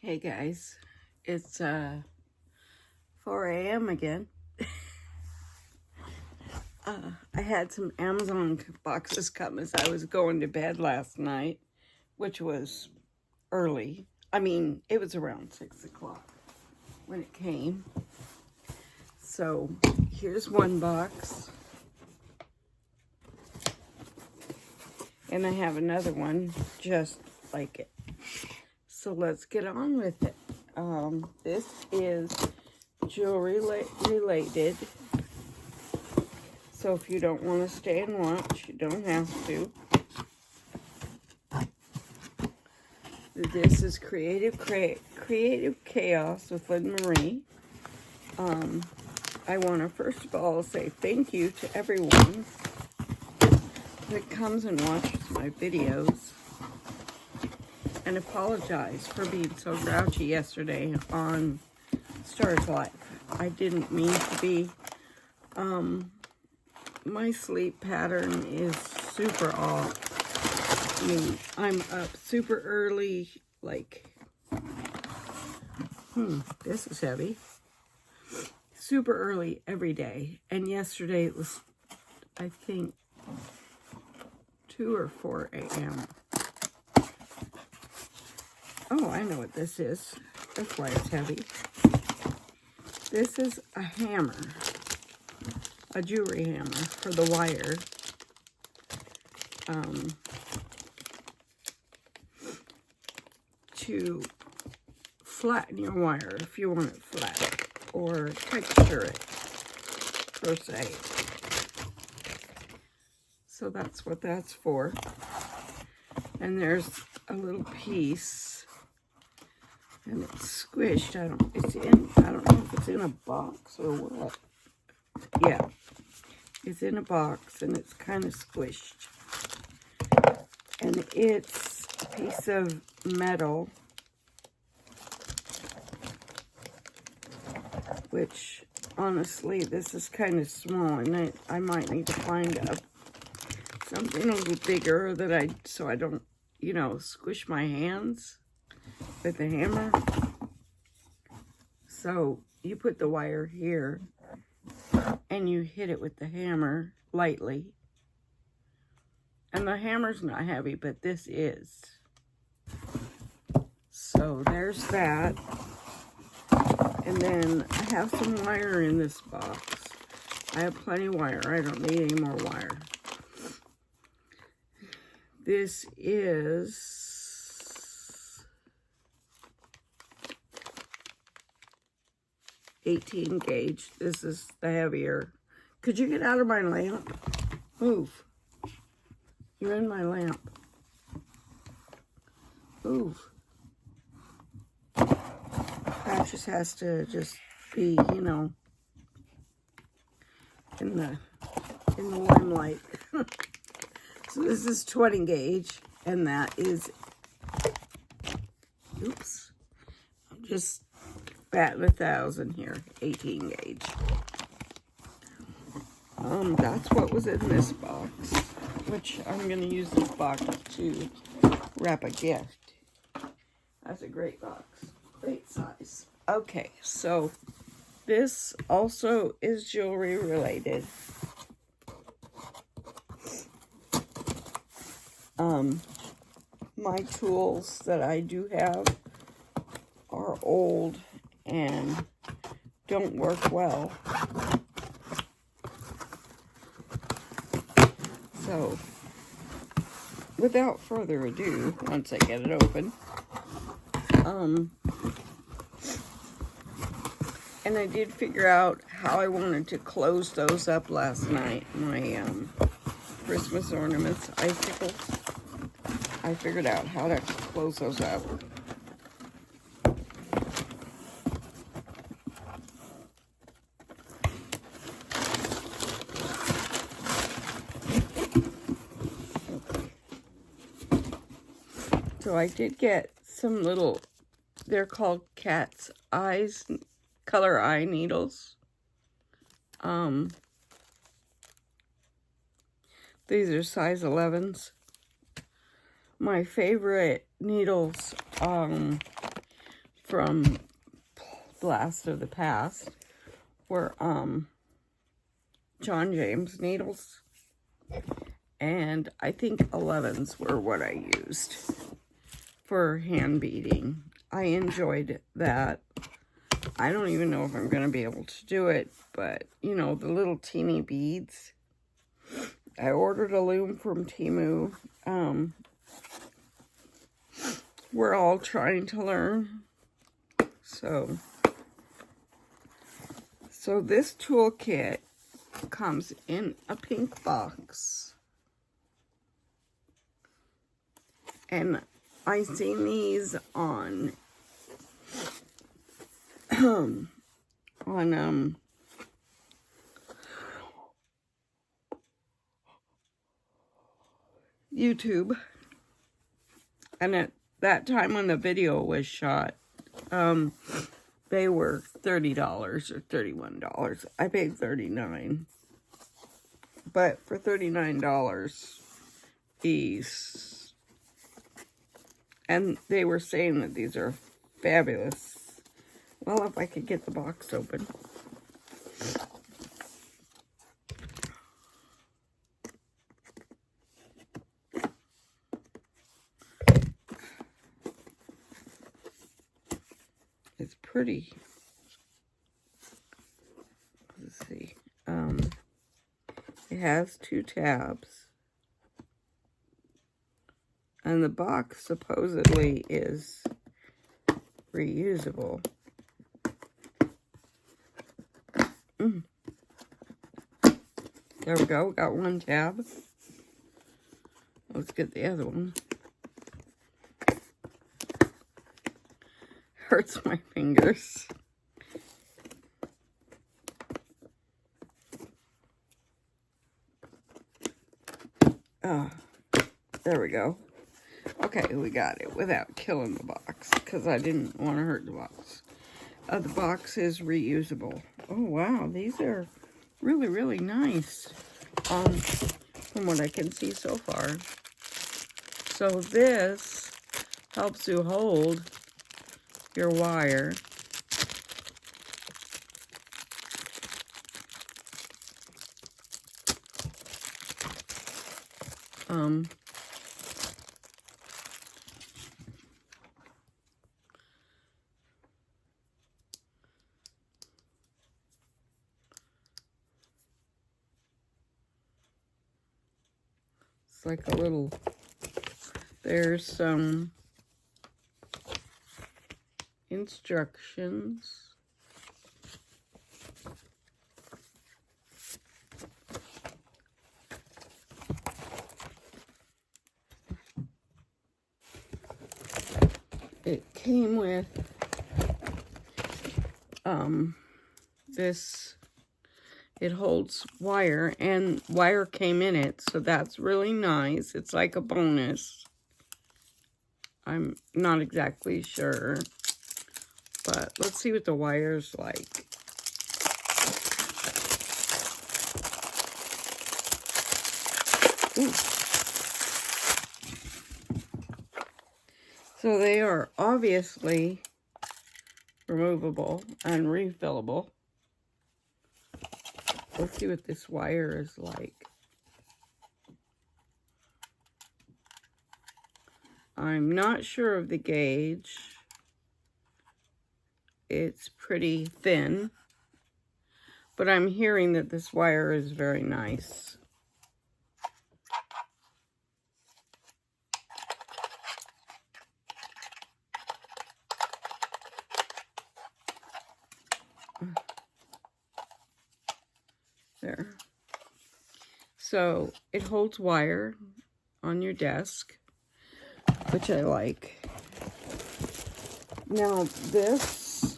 Hey guys, it's 4 a.m. again. I had some Amazon boxes come as I was going to bed last night, which was early. I mean, it was around 6 o'clock when it came. So here's one box. And I have another one just like it. So let's get on with it. This is jewelry related. So if you don't want to stay and watch, you don't have to. This is Creative Chaos with Lynn Marie. I want to first of all say thank you to everyone that comes and watches my videos. And apologize for being so grouchy yesterday on Stars Life. I didn't mean to be. My sleep pattern is super off. I mean, I'm up super early, like, this is heavy. Super early every day. And yesterday it was, I think, 2 or 4 a.m. Oh, I know what this is. That's why it's heavy. This is a hammer. A jewelry hammer for the wire. To flatten your wire if you want it flat. Or texture it, per se. So that's what that's for. And there's a little piece. And it's squished. I don't know if it's in a box or what. Yeah. It's in a box and it's kind of squished. And it's a piece of metal, which honestly, this is kind of small, and I might need to find something a little bigger that so I don't, squish my hands with the hammer. So you put the wire here and you hit it with the hammer lightly. And the hammer's not heavy, but this is. So there's that. And then I have some wire in this box. I have plenty of wire. I don't need any more wire. This is 18 gauge. This is the heavier. Could you get out of my lamp? Move. You're in my lamp. Move. Patches has to just be, in the limelight. So this is 20 gauge, and that is, oops, I'm just batting 1,000 here, 18 gauge. That's what was in this box, which I'm going to use this box to wrap a gift. That's a great box, great size. Okay, so this also is jewelry related. My tools that I do have are old and don't work well. So, without further ado, once I get it open, and I did figure out how I wanted to close those up last night, my Christmas ornaments, icicles. I figured out how to close those up. So I did get some little, they're called cat's eyes, color eye needles. These are size 11s. My favorite needles from Blast of the Past were John James needles, and I think 11s were what I used for hand beading. I enjoyed that. I don't even know if I'm going to be able to do it, but, you know, the little teeny beads. I ordered a loom from Temu. We're all trying to learn. So this toolkit comes in a pink box. And I seen these on YouTube. And at that time when the video was shot, they were $30 or $31. I paid $39. But for $39, these, and they were saying that these are fabulous. Well, if I could get the box open. It's pretty. Let's see. It has 2 tabs. And the box supposedly is reusable. There we go. Got 1 tab. Let's get the other one. Hurts my fingers. There we go. Okay, we got it without killing the box because I didn't want to hurt the box. The box is reusable. Oh, wow. These are really, really nice from what I can see so far. So this helps you hold your wire. It's like a little, there's some instructions. It came with this, it holds wire, and wire came in it, so that's really nice. It's like a bonus. I'm not exactly sure, but let's see what the wire's like. Ooh. So they are obviously removable and refillable. Let's see what this wire is like. I'm not sure of the gauge. It's pretty thin, but I'm hearing that this wire is very nice. There. So it holds wire on your desk, which I like. Now this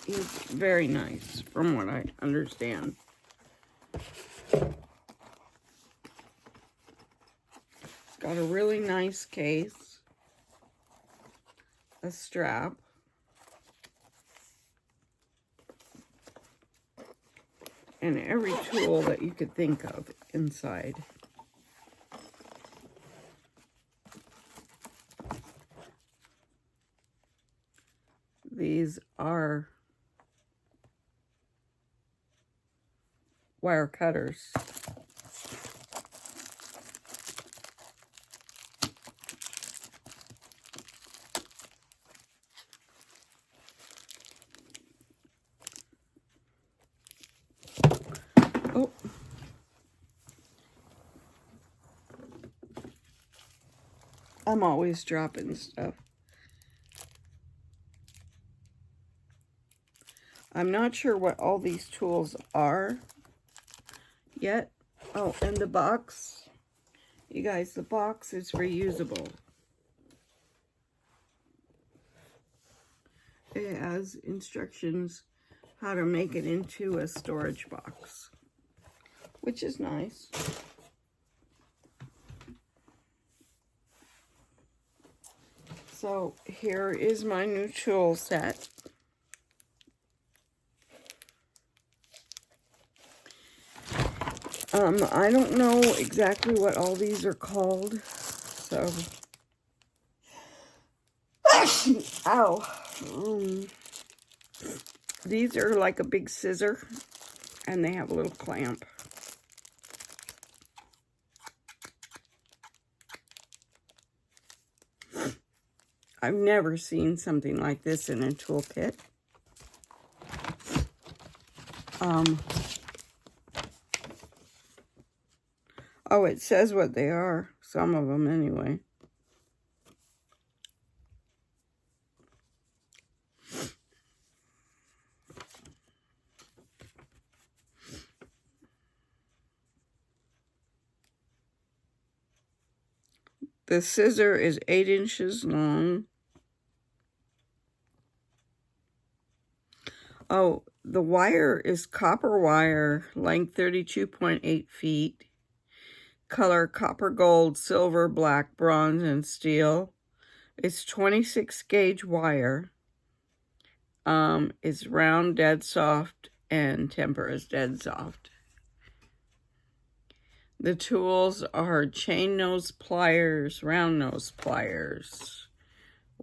is very nice from what I understand. It's got a really nice case, a strap, and every tool that you could think of inside. these are wire cutters. Oh. I'm always dropping stuff. I'm not sure what all these tools are yet. Oh, and the box. You guys, the box is reusable. It has instructions how to make it into a storage box, which is nice. So here is my new tool set. I don't know exactly what all these are called, so, ow, these are like a big scissor, and they have a little clamp. I've never seen something like this in a toolkit. Oh, it says what they are. Some of them, anyway. The scissor is 8 inches long. Oh, the wire is copper wire, length 32.8 feet. Color copper, gold, silver, black, bronze, and steel. It's 26 gauge wire. It's round, dead soft, and temper is dead soft. The tools are chain nose pliers, round nose pliers,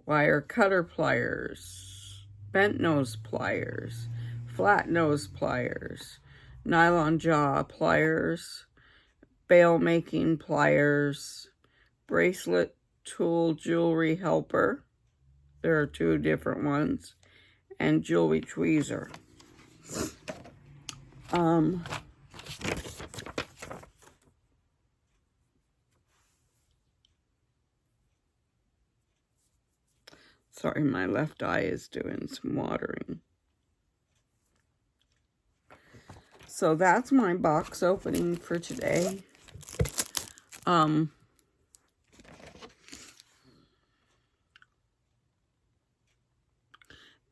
wire cutter pliers, bent nose pliers, flat nose pliers, nylon jaw pliers, bail making pliers, bracelet tool jewelry helper. There are 2 different ones, and jewelry tweezer. Sorry, my left eye is doing some watering. So that's my box opening for today.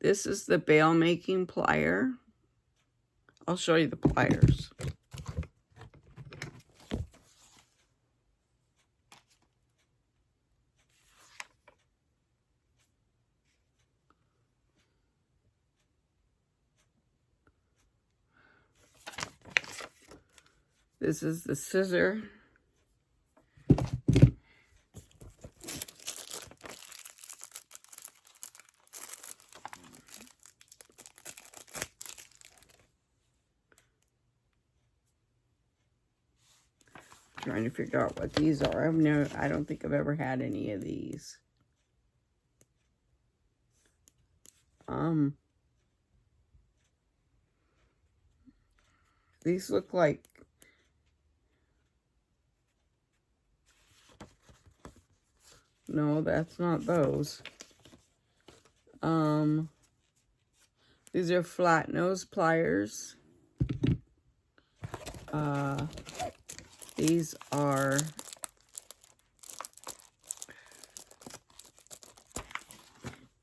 This is the bail making plier. I'll show you the pliers. This is the scissor. Trying to figure out what these are. I don't think I've ever had any of these. These look like no, that's not those. These are flat nose pliers. These are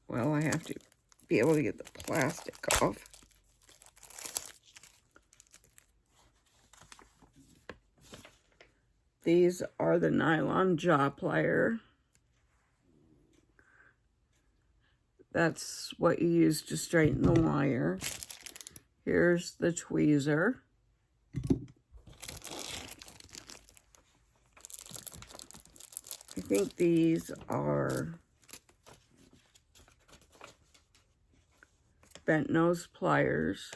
well, I have to be able to get the plastic off. These are the nylon jaw plier. That's what you use to straighten the wire. Here's the tweezer. I think these are bent nose pliers.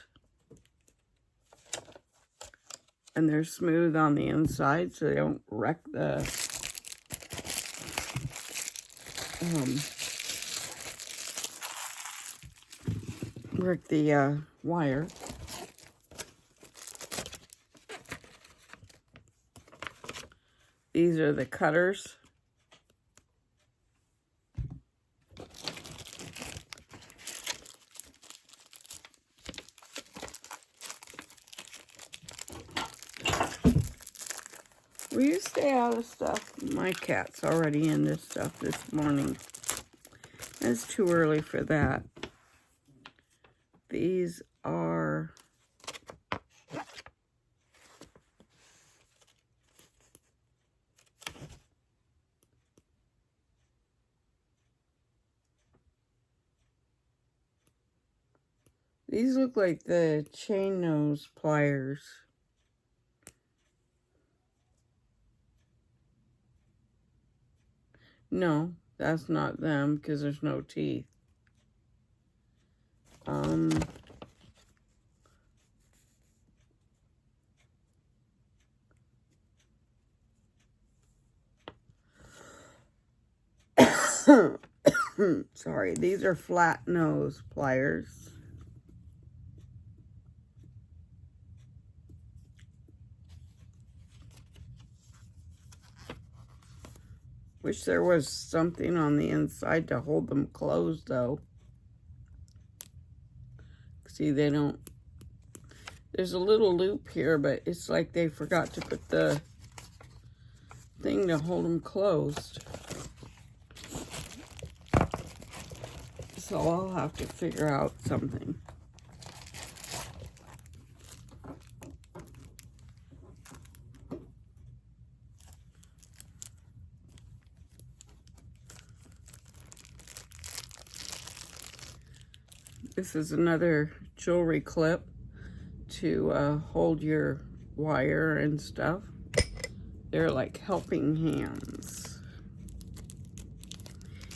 And they're smooth on the inside so they don't wreck the wire. These are the cutters. Will you stay out of stuff? My cat's already in this stuff this morning. It's too early for that. These are these look like the chain nose pliers. No, that's not them because there's no teeth. Sorry, these are flat nose pliers. Wish there was something on the inside to hold them closed, though. See, they don't... There's a little loop here, but it's like they forgot to put the thing to hold them closed. So I'll have to figure out something. This is another jewelry clip to hold your wire and stuff. They're like helping hands.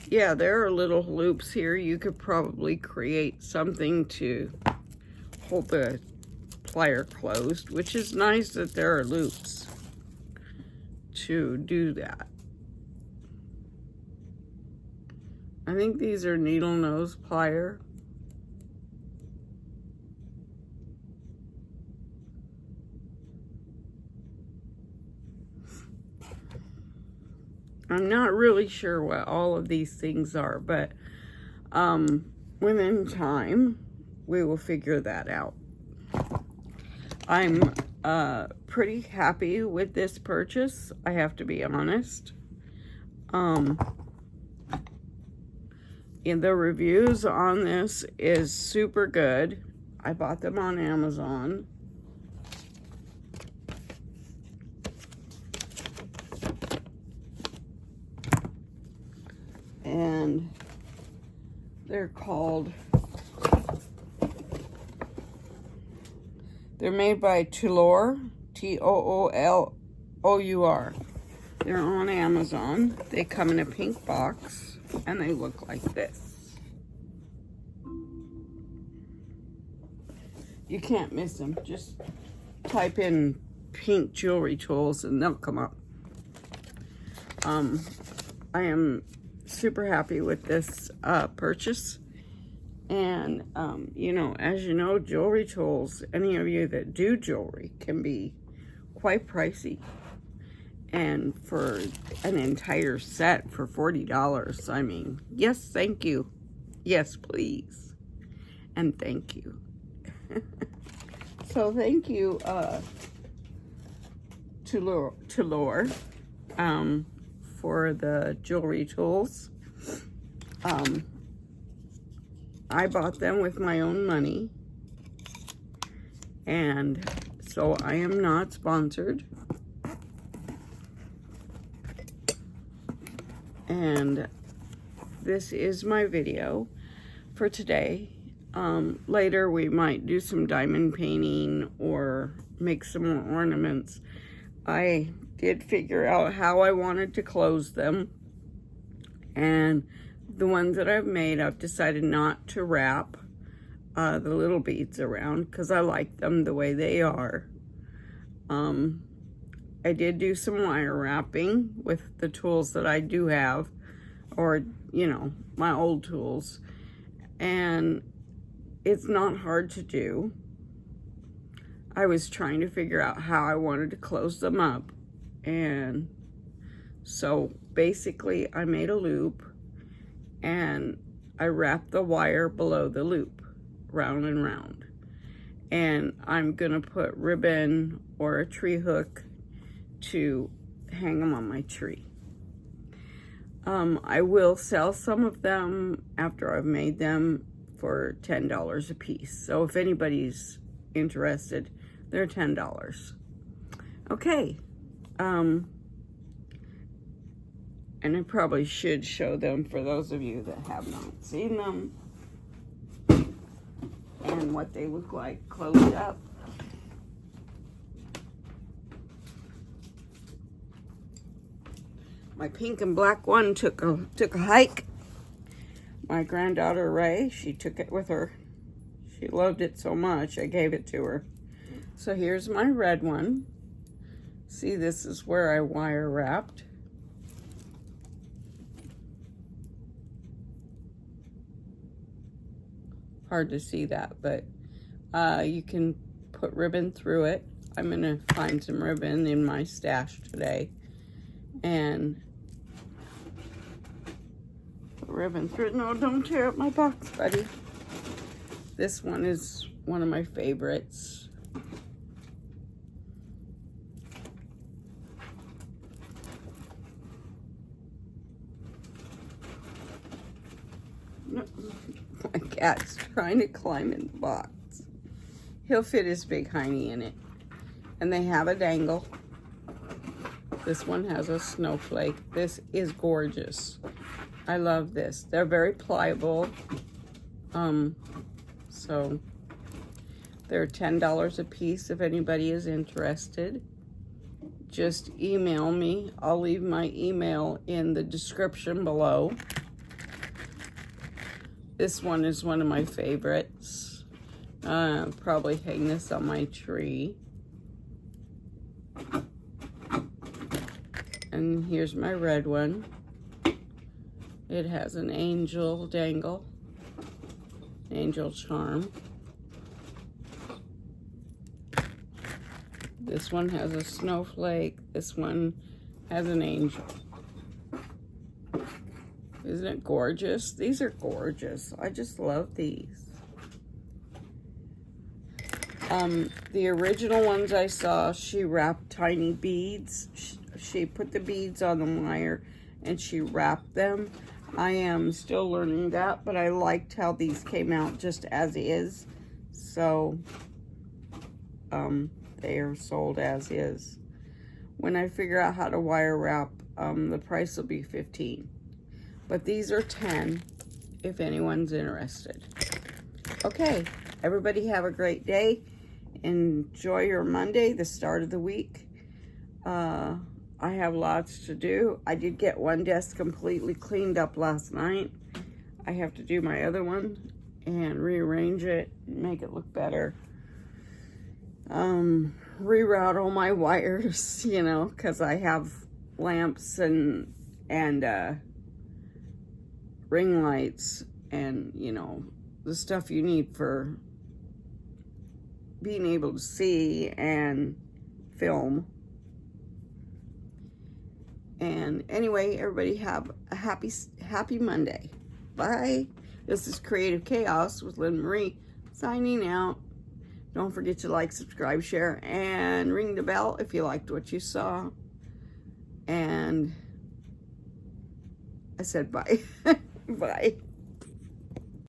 Yeah, there are little loops here. You could probably create something to hold the plier closed, which is nice that there are loops to do that. I think these are needle nose plier. I'm not really sure what all of these things are, but within time, we will figure that out. I'm pretty happy with this purchase, I have to be honest. And the reviews on this is super good. I bought them on Amazon. And they're made by Toolour, T-O-O-L-O-U-R. They're on Amazon. They come in a pink box, and they look like this. You can't miss them. Just type in pink jewelry tools, and they'll come up. I am super happy with this purchase. And, you know, as you know, jewelry tools, any of you that do jewelry, can be quite pricey. And for an entire set for $40, I mean, yes, thank you. Yes, please. And thank you. So thank you, Toolour, for the jewelry tools. I bought them with my own money, and so I am not sponsored. And this is my video for today. Later we might do some diamond painting or make some more ornaments. I did figure out how I wanted to close them, and the ones that I've made, I've decided not to wrap. the little beads around because I like them the way they are. I did do some wire wrapping with the tools that I do have, or, you know, my old tools. And it's not hard to do. I was trying to figure out how I wanted to close them up. And so basically I made a loop and I wrapped the wire below the loop, round and round. And I'm gonna put ribbon or a tree hook to hang them on my tree. I will sell some of them after I've made them for $10 a piece. So if anybody's interested, they're $10. Okay. And I probably should show them for those of you that have not seen them and what they look like closed up. My pink and black one took a hike. My granddaughter Ray, she took it with her. She loved it so much, I gave it to her. So here's my red one. See, this is where I wire wrapped. Hard to see that, but you can put ribbon through it. I'm gonna find some ribbon in my stash today and put ribbon through it. No, don't tear up my box, buddy. This one is one of my favorites. No, my cat's trying to climb in the box. He'll fit his big hiney in it. And they have a dangle. This one has a snowflake. This is gorgeous. I love this. They're very pliable. So they're $10 a piece if anybody is interested. Just email me. I'll leave my email in the description below. This one is one of my favorites. Probably hang this on my tree. And here's my red one. It has an angel dangle, angel charm. This one has a snowflake. This one has an angel. Isn't it gorgeous? These are gorgeous. I just love these. The original ones I saw, she wrapped tiny beads. She put the beads on the wire and she wrapped them. I am still learning that, but I liked how these came out just as is. So, they are sold as is. When I figure out how to wire wrap, the price will be $15. But these are $10 if anyone's interested. Okay, everybody have a great day. Enjoy your Monday, the start of the week. I have lots to do. I did get one desk completely cleaned up last night. I have to do my other one and rearrange it, make it look better. Reroute all my wires, you know, because I have lamps and ring lights and, you know, the stuff you need for being able to see and film. And anyway, everybody have a happy Monday. Bye. This is Creative Chaos with Lynn Marie signing out. Don't forget to like, subscribe, share, and ring the bell if you liked what you saw. And I said bye. Bye.